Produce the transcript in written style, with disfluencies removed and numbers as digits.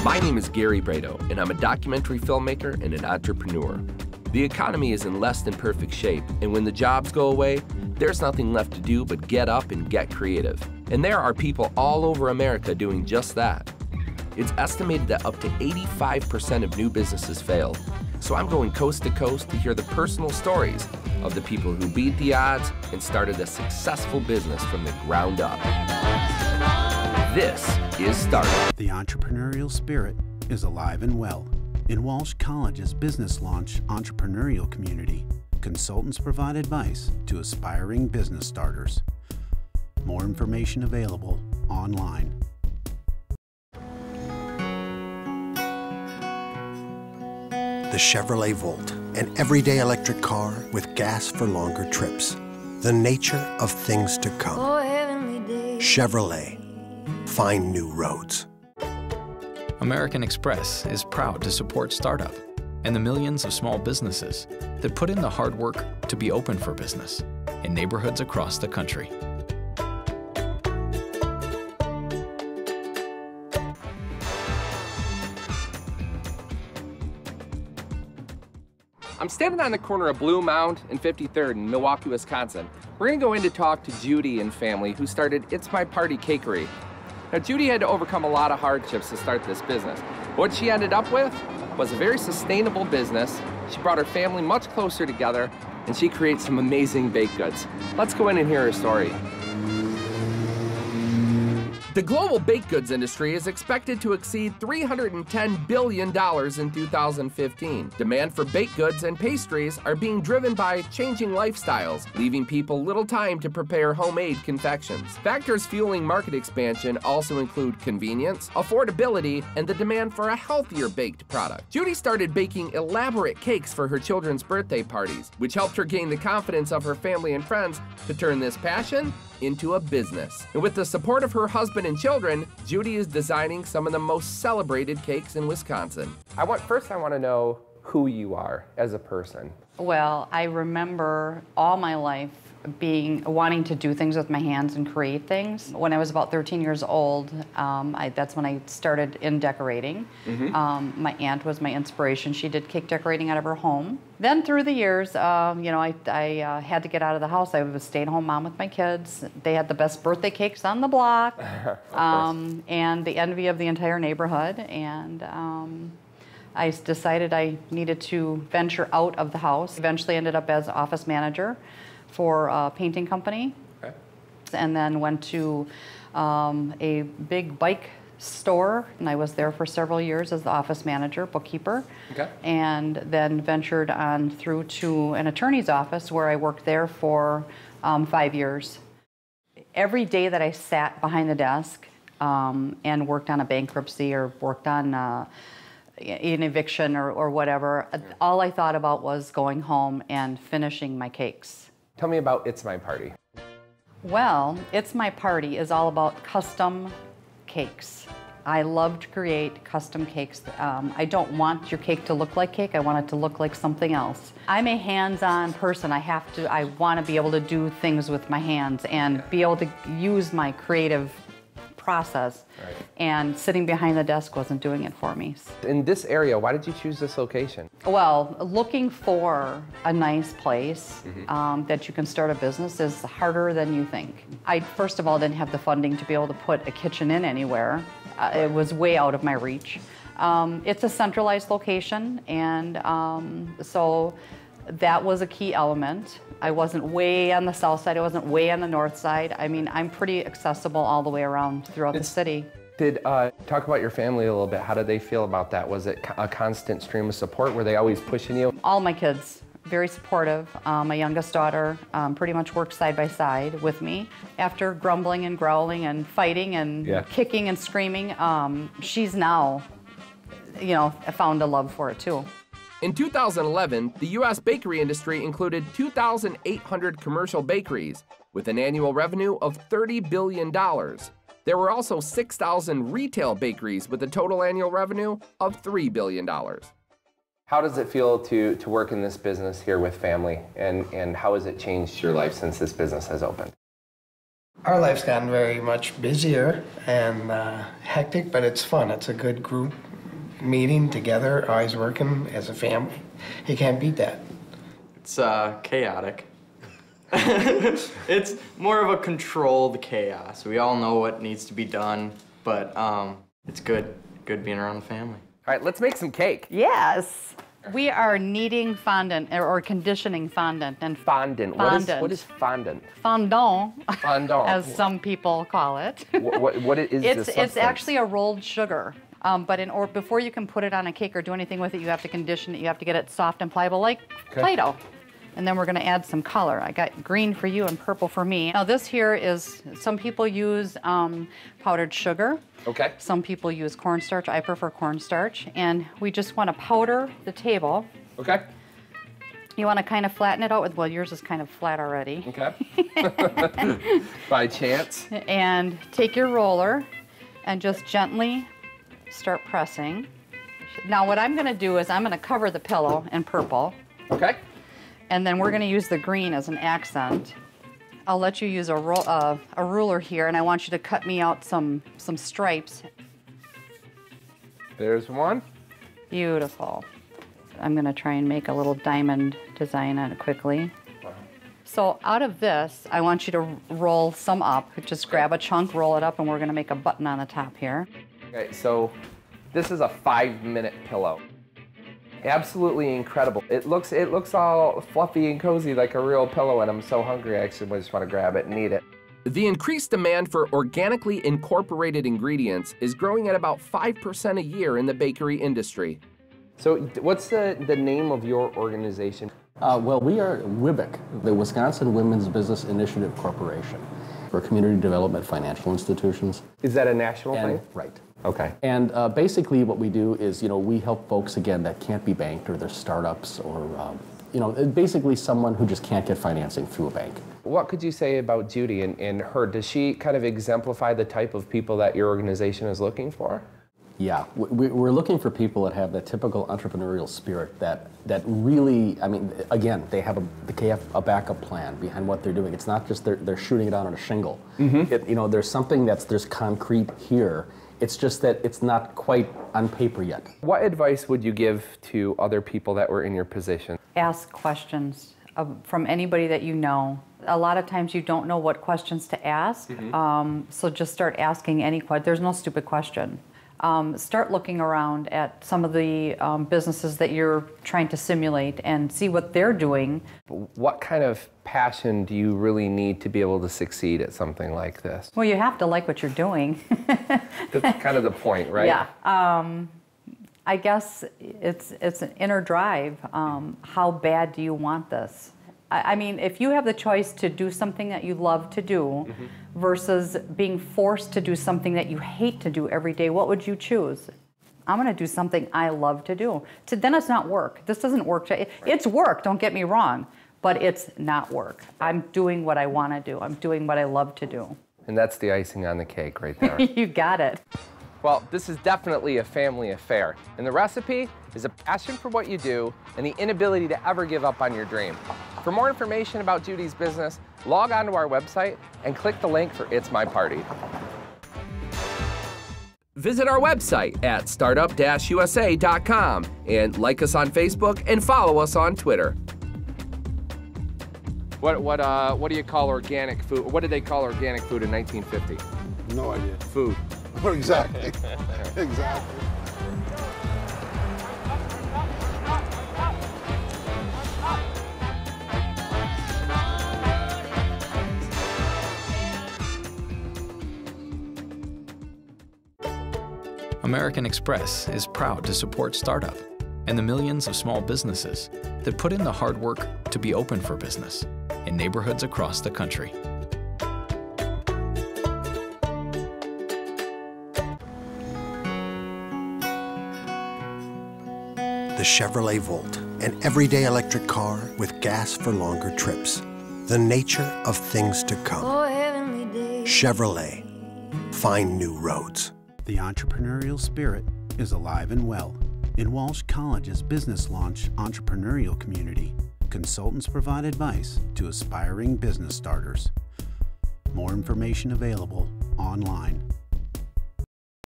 My name is Gary Brado, and I'm a documentary filmmaker and an entrepreneur. The economy is in less than perfect shape, and when the jobs go away, there's nothing left to do but get up and get creative. And there are people all over America doing just that. It's estimated that up to 85% of new businesses fail. So I'm going coast to coast to hear the personal stories of the people who beat the odds and started a successful business from the ground up. This is Startup. The entrepreneurial spirit is alive and well. In Walsh College's business launch entrepreneurial community, consultants provide advice to aspiring business starters. More information available online. The Chevrolet Volt, an everyday electric car with gas for longer trips. The nature of things to come. Chevrolet, find new roads. American Express is proud to support startup and the millions of small businesses that put in the hard work to be open for business in neighborhoods across the country. I'm standing on the corner of Blue Mound and 53rd in Milwaukee, Wisconsin. We're gonna go in to talk to Judy and family who started It's My Party Cakery. Now, Judy had to overcome a lot of hardships to start this business. What she ended up with was a very sustainable business. She brought her family much closer together, and she creates some amazing baked goods. Let's go in and hear her story. The global baked goods industry is expected to exceed $310 billion in 2015. Demand for baked goods and pastries are being driven by changing lifestyles, leaving people little time to prepare homemade confections. Factors fueling market expansion also include convenience, affordability, and the demand for a healthier baked product. Judy started baking elaborate cakes for her children's birthday parties, which helped her gain the confidence of her family and friends to turn this passion into a business. And with the support of her husband and children, Judy is designing some of the most celebrated cakes in Wisconsin. First I want to know who you are as a person. Well, I remember all my life wanting to do things with my hands and create things. When I was about 13 years old, that's when I started in decorating. My aunt was my inspiration. She did cake decorating out of her home. Then through the years, I had to get out of the house. I was a stay-at-home mom with my kids. They had the best birthday cakes on the block, and the envy of the entire neighborhood. And I decided I needed to venture out of the house. Eventually ended up as office manager for a painting company, and then went to a big bike store, and I was there for several years as the office manager, bookkeeper, and then ventured on through to an attorney's office where I worked there for 5 years. Every day that I sat behind the desk and worked on a bankruptcy or worked on an eviction or whatever, all I thought about was going home and finishing my cakes. Tell me about It's My Party. Well, It's My Party is all about custom cakes. I love to create custom cakes. I don't want your cake to look like cake. I want it to look like something else. I'm a hands-on person. I want to be able to do things with my hands and be able to use my creative process. And sitting behind the desk wasn't doing it for me. In this area, why did you choose this location? Well, looking for a nice place that you can start a business is harder than you think. I, first of all, didn't have the funding to be able to put a kitchen in anywhere. It was way out of my reach. It's a centralized location, and so that was a key element. I wasn't way on the south side, I wasn't way on the north side. I mean, I'm pretty accessible all the way around throughout the city. Talk about your family a little bit. How did they feel about that? Was it a constant stream of support? Were they always pushing you? All my kids, very supportive. My youngest daughter pretty much worked side by side with me. After grumbling and growling and fighting and kicking and screaming, she's now, found a love for it too. In 2011, the U.S. bakery industry included 2,800 commercial bakeries with an annual revenue of $30 billion. There were also 6,000 retail bakeries with a total annual revenue of $3 billion. How does it feel to work in this business here with family, and how has it changed your life since this business has opened? Our life's gotten very much busier and hectic, but it's fun. It's a good group. meeting together, always working as a family. You can't beat that. It's chaotic. It's more of a controlled chaos. We all know what needs to be done, but it's good being around the family. All right, let's make some cake. Yes. We are kneading fondant or conditioning fondant and Fondant. Fondant. What is fondant? fondant, Fondant. as some people call it. What is this substance? It's actually a rolled sugar. But before you can put it on a cake or do anything with it, you have to condition it. You have to get it soft and pliable like Play-Doh. And then we're going to add some color. I got green for you and purple for me. Now this here is, some people use powdered sugar. Okay. Some people use cornstarch. I prefer cornstarch. And we just want to powder the table. Okay. You want to kind of flatten it out with, well, yours is kind of flat already. Okay. By chance. And take your roller and just gently start pressing. Now what I'm going to do is I'm going to cover the pillow in purple. Okay. And then we're going to use the green as an accent. I'll let you use a ruler here, and I want you to cut me out some stripes. There's one. Beautiful. I'm going to try and make a little diamond design on it quickly. Wow. So out of this, I want you to roll some up. Just grab a chunk, roll it up, and we're going to make a button on the top here. Okay, so this is a 5-minute pillow. Absolutely incredible. It looks all fluffy and cozy like a real pillow, and I'm so hungry I actually just want to grab it and eat it. The increased demand for organically incorporated ingredients is growing at about 5% a year in the bakery industry. So what's the name of your organization? Well, we are WIBIC, the Wisconsin Women's Business Initiative Corporation, for community development financial institutions. Is that a national thing? Right. Okay. And basically what we do is, we help folks, again, that can't be banked, or they're startups, or, basically someone who just can't get financing through a bank. What could you say about Judy and her? Does she kind of exemplify the type of people that your organization is looking for? Yeah, we're looking for people that have that typical entrepreneurial spirit that really, again, they have a backup plan behind what they're doing. It's not just they're shooting it out on a shingle. Mm-hmm. There's something there's concrete here. It's just that it's not quite on paper yet. What advice would you give to other people that were in your position? Ask questions from anybody that you know. A lot of times you don't know what questions to ask, so just start asking any question. There's no stupid question. Start looking around at some of the businesses that you're trying to simulate and see what they're doing. What kind of passion do you really need to be able to succeed at something like this? Well, you have to like what you're doing. That's kind of the point, right? Yeah. I guess it's an inner drive. How bad do you want this? I mean, if you have the choice to do something that you love to do versus being forced to do something that you hate to do every day, what would you choose? I'm going to do something I love to do. Then it's not work. This doesn't work. It's work, don't get me wrong, but it's not work. I'm doing what I want to do. I'm doing what I love to do. And that's the icing on the cake right there. You got it. Well, this is definitely a family affair. And the recipe is a passion for what you do and the inability to ever give up on your dream. For more information about Judy's business, log on to our website and click the link for It's My Party. Visit our website at startup-usa.com and like us on Facebook and follow us on Twitter. What do you call organic food? What did they call organic food in 1950? No idea. Food. Exactly. Exactly. American Express is proud to support startup and the millions of small businesses that put in the hard work to be open for business in neighborhoods across the country. The Chevrolet Volt, an everyday electric car with gas for longer trips. The nature of things to come. Chevrolet, find new roads. The entrepreneurial spirit is alive and well. In Walsh College's business launch entrepreneurial community, consultants provide advice to aspiring business starters. More information available online